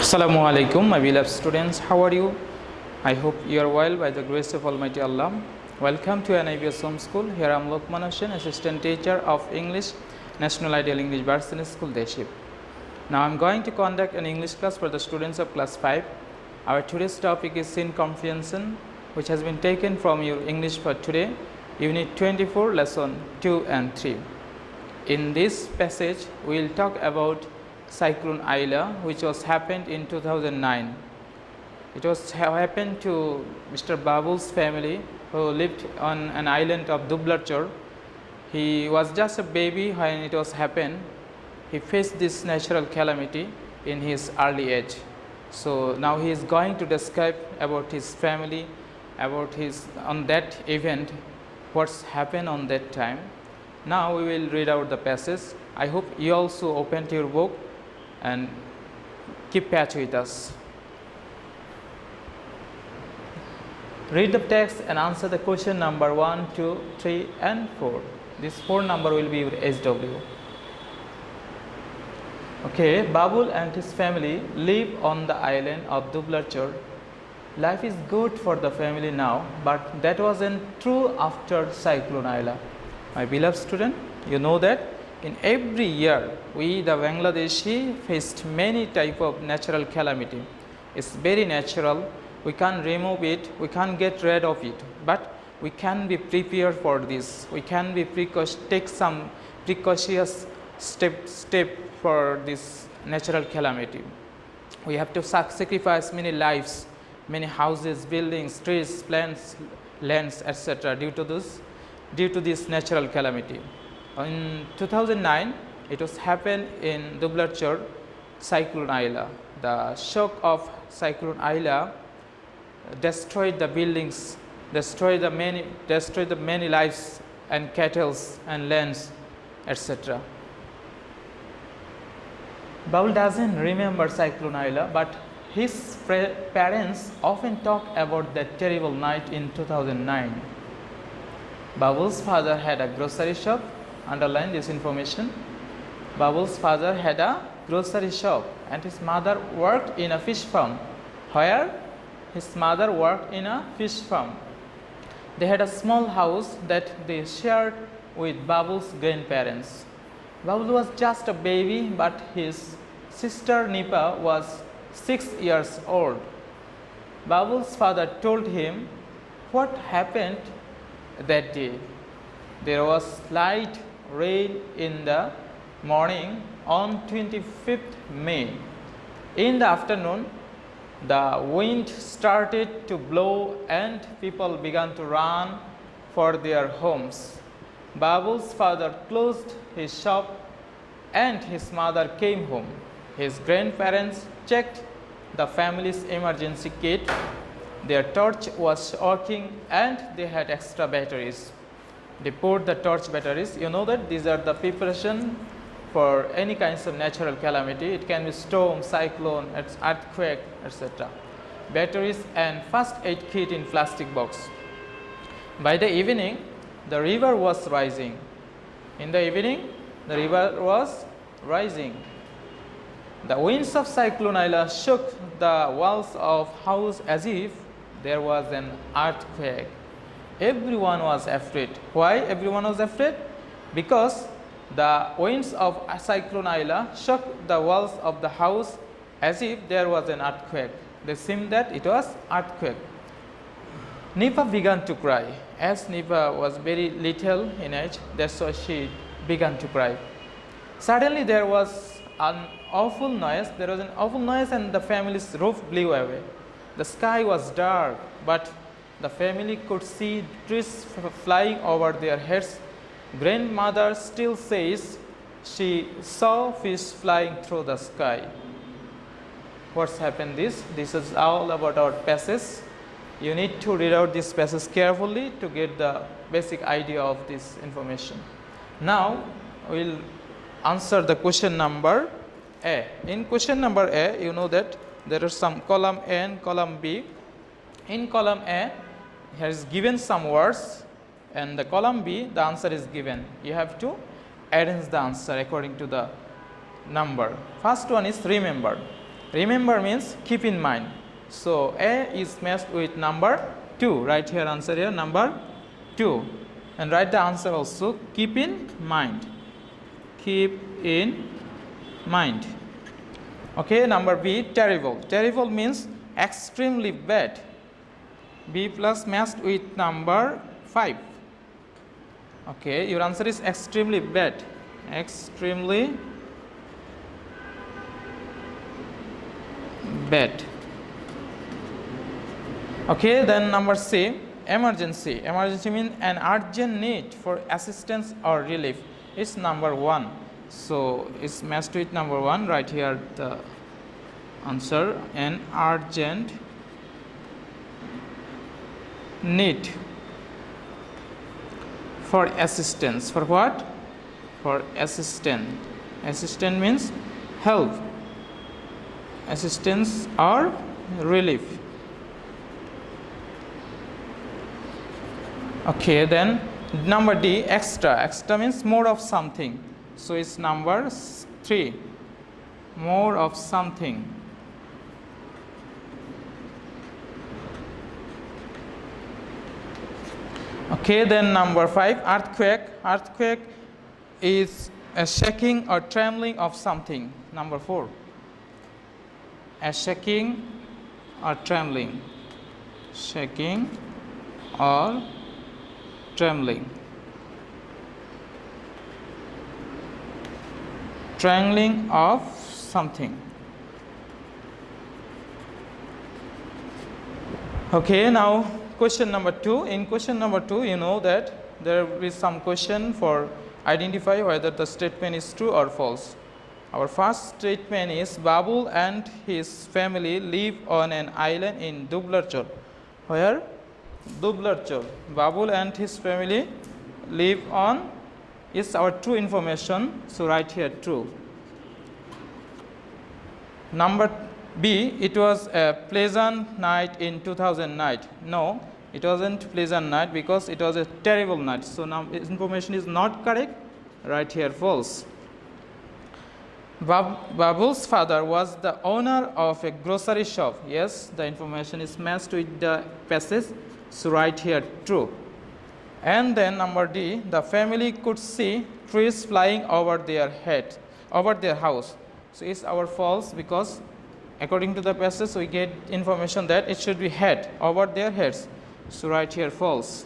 Assalamu alaikum, my beloved students. How are you? I hope you are well by the grace of Almighty Allah. Welcome to NIBS Home School. Here I am Lokman Hussain, Assistant Teacher of English, National Ideal English Varsity School, Deship. Now I am going to conduct an English class for the students of class 5. Our today's topic is scene comprehension, which has been taken from your English for today, Unit 24, Lesson 2 and 3. In this passage, we will talk about Cyclone Aila, which was happened in 2009. It was happened to Mr. Babul's family, who lived on an island of Dublarchor. He was just a baby when it was happened. He faced this natural calamity in his early age. So now he is going to describe about his family, about his on that event, what's happened on that time. Now we will read out the passage. I hope you also opened your book and keep patch with us. Read the text and answer the question number 1, 2, 3 and 4. This 4 number will be your SW. Okay, Babul and his family live on the island of Dublarchor. Life is good for the family now, but that wasn't true after Cyclone Aila. My beloved student, you know that in every year, we the Bangladeshi faced many type of natural calamity. It's very natural. We can't remove it. We can't get rid of it. But we can be prepared for this. We can be take some precautious step for this natural calamity. We have to sacrifice many lives, many houses, buildings, trees, plants, lands, etc. due to this natural calamity. In 2009, it was happened in Dublarchor, Cyclone Aila. The shock of Cyclone Aila destroyed the buildings, destroyed the many lives and cattle and lands, etc. Babul doesn't remember Cyclone Aila, but his parents often talk about that terrible night in 2009. Babul's father had a grocery shop. Underline this information. Babul's father had a grocery shop and his mother worked in a fish farm. Where? His mother worked in a fish farm. They had a small house that they shared with Babul's grandparents. Babul was just a baby, but his sister Nipa was 6 years old. Babul's father told him what happened that day. There was light rain in the morning on 25th May. In the afternoon, the wind started to blow and people began to run for their homes. Babul's father closed his shop and his mother came home. His grandparents checked the family's emergency kit. Their torch was working and they had extra batteries. They poured the torch batteries. You know that these are the preparation for any kinds of natural calamity. It can be storm, cyclone, earthquake, etc. Batteries and first aid kit in plastic box. By the evening, the river was rising. In the evening, the river was rising. The winds of Cyclone Aila shook the walls of house as if there was an earthquake. Everyone was afraid. Why everyone was afraid? Because the winds of Cyclone Aila shook the walls of the house as if there was an earthquake. They seemed that it was earthquake. Nipa began to cry. As Nipa was very little in age, that's why she began to cry. Suddenly there was an awful noise. There was an awful noise and the family's roof blew away. The sky was dark, but the family could see trees flying over their heads. Grandmother still says she saw fish flying through the sky. What's happened this is all about our passage. You need to read out this passage carefully to get the basic idea of this information. Now we'll answer the question number A. In question number A, you know that there are some column A and column B. In column A, here is given some words, and the column B, the answer is given. You have to arrange the answer according to the number. First one is remember. Remember means keep in mind. So A is matched with number 2. Write here answer here number 2. And write the answer also keep in mind. Keep in mind. Okay, number B, terrible. Terrible means extremely bad. B plus matched with number 5. Okay, your answer is extremely bad. Extremely bad. Okay, then number C, emergency. Emergency means an urgent need for assistance or relief. It's number 1. So it's matched with number 1. Right here the answer, an urgent need for assistance. For what? For assistant. Assistant means help, assistance or relief. Okay, then number D, extra. Extra means more of something. So it's number 3, more of something. Okay, then number 5, earthquake. Earthquake is a shaking or trembling of something. Number 4, a shaking or trembling. Shaking or trembling. Trembling of something. Okay, now question number 2. In question number 2, you know that there is some question for identify whether the statement is true or false. Our first statement is Babul and his family live on an island in Dublarchor. Where? Dublarchor. Babul and his family live on is our true information. So write here true. Number B, it was a pleasant night in 2009. No, it wasn't pleasant night because it was a terrible night. So now this information is not correct. Write here false. Babul's father was the owner of a grocery shop. Yes, the information is matched with the passage. So write here true. And then number D, the family could see trees flying over their head, over their house. So it's our false because according to the passage we get information that it should be head, over their heads. So write here false.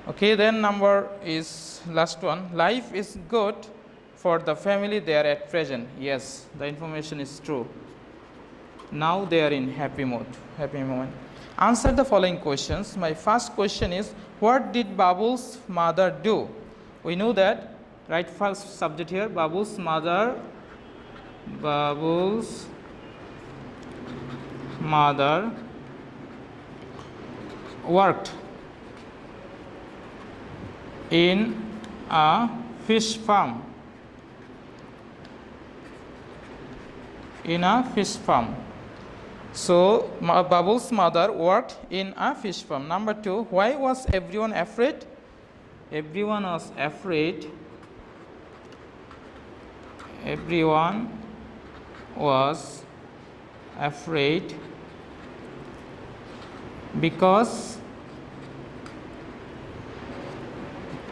Okay, then number is last one. Life is good for the family there at present. Yes, the information is true. Now they are in happy mode, happy moment. Answer the following questions. My first question is, what did Babul's mother do? We know that, right, first subject here, Babul's mother worked in a fish farm. In a fish farm. So Babul's mother worked in a fish farm. Number 2, why was everyone afraid? Everyone was afraid. Everyone was afraid because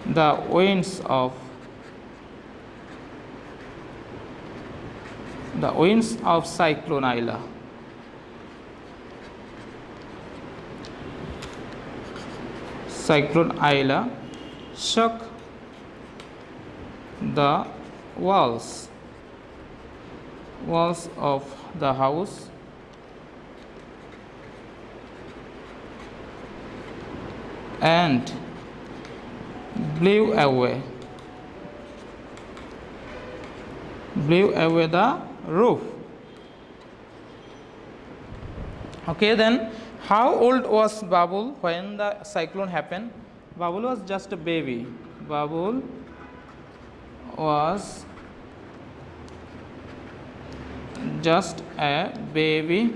the winds of Cyclone Aila. Cyclone Aila shook the walls of the house and blew away the roof. Okay, then how old was Babul when the cyclone happened? Babul was just a baby. Babul was just a baby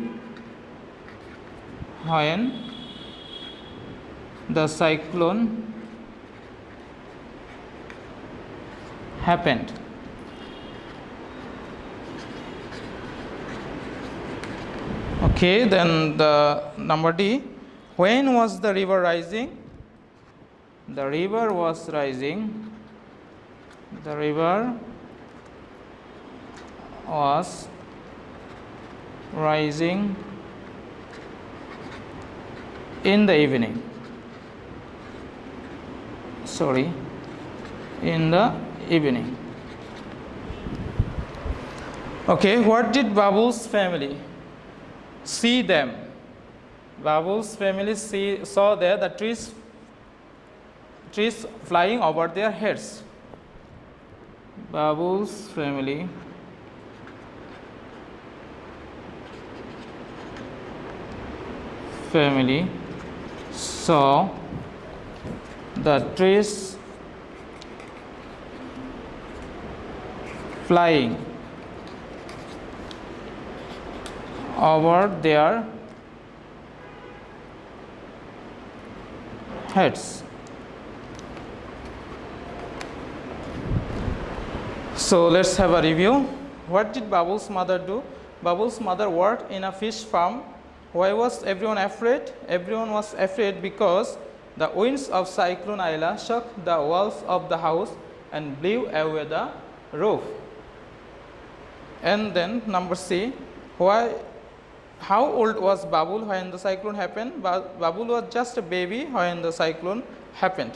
when the cyclone happened. Okay, then the number D. When was the river rising? The river was rising. The river was rising in the evening. Sorry, in the evening. Okay, what did Babu's family see them? Babu's family saw there the trees flying over their heads. Babu's family saw the trees flying over their heads. So let's have a review. What did Babu's mother do? Babu's mother worked in a fish farm. Why was everyone afraid? Everyone was afraid because the winds of Cyclone Aila shook the walls of the house and blew away the roof. And then number C, how old was Babul when the cyclone happened? Babul was just a baby when the cyclone happened.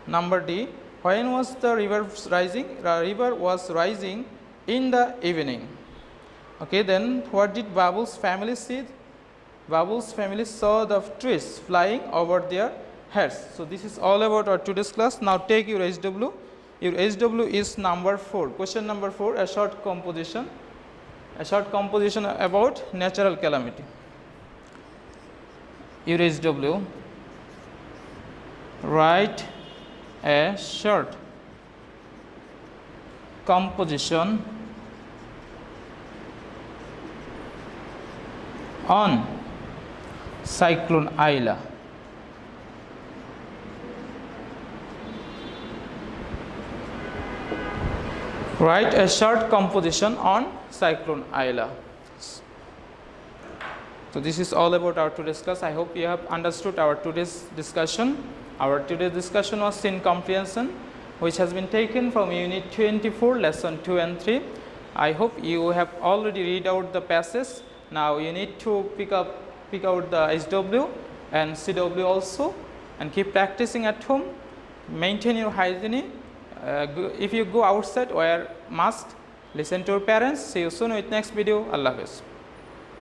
Number D, when was the river rising? The river was rising in the evening. Okay, then what did Babul's family see? Babul's family saw the trees flying over their heads. So this is all about our today's class. Now take your HW. Your HW is number 4. Question number 4, a short composition. A short composition about natural calamity. Your HW, write a short composition on Cyclone Aila. Write a short composition on Cyclone Aila. So this is all about our today's class. I hope you have understood our today's discussion. Our today's discussion was scene comprehension, which has been taken from Unit 24, Lesson 2 and 3. I hope you have already read out the passage. Now you need to pick out the SW and CW also, and keep practicing at home. Maintain your hygiene. If you go outside, wear mask. Listen to your parents. See you soon with next video. Allah Hafiz.